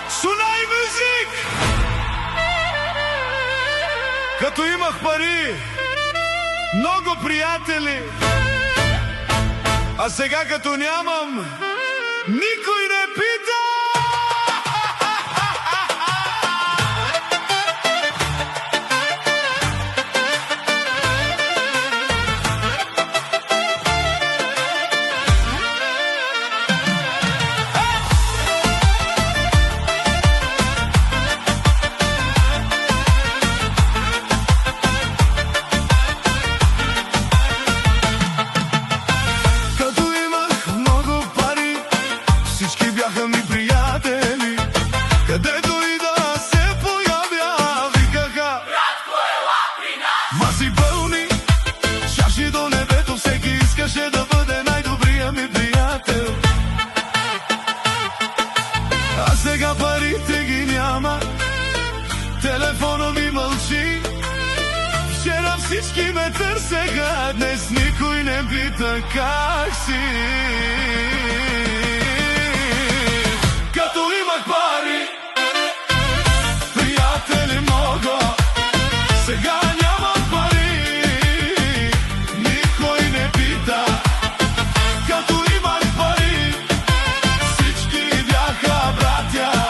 Сунай мюзик! Като имах пари, много приятели, а сега като нямам, никой не пита! Бяха ми приятели, където и да се появя, викаха: братко, ела при нас! Маси пълни, чаши до небето, всеки искаше да бъде най-добрия ми приятел. А сега парите ги няма, телефона ми мълчи. Вчера всички ме търсеха, днес никой не пита как си. Сега нямам пари, никой не пита. Като имах пари, всички бяха братя.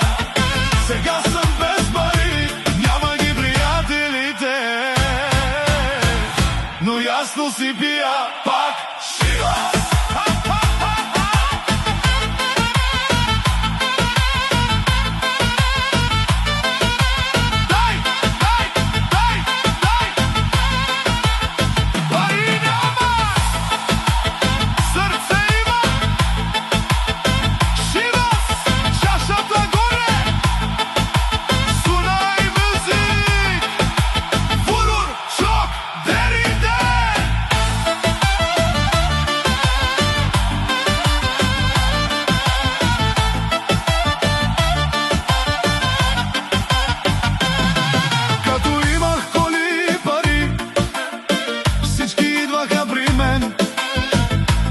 Сега съм без пари, няма ги приятелите, но ясно си пия пак шива.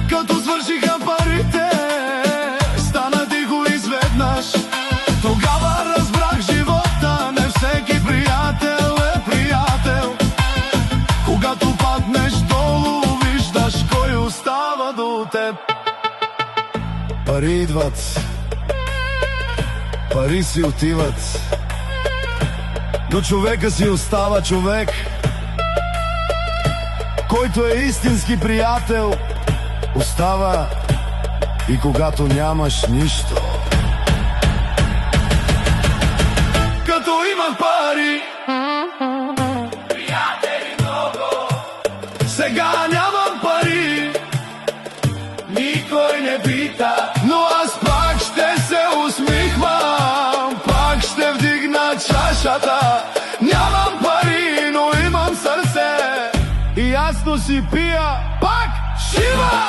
Като свършиха парите, стана тихо изведнъж. Тогава разбрах живота, не всеки приятел е приятел. Когато паднеш долу, виждаш кой остава до теб. Пари идват, пари си отиват, но човека си остава човек. Който е истински приятел, остава и когато нямаш нищо. Като имах пари, приятели много, сега нямам пари, никой не пита, но аз пак ще се усмихвам, пак ще вдигна чашата. Нямам пари, но имам сърце и ясно си пия пак шива.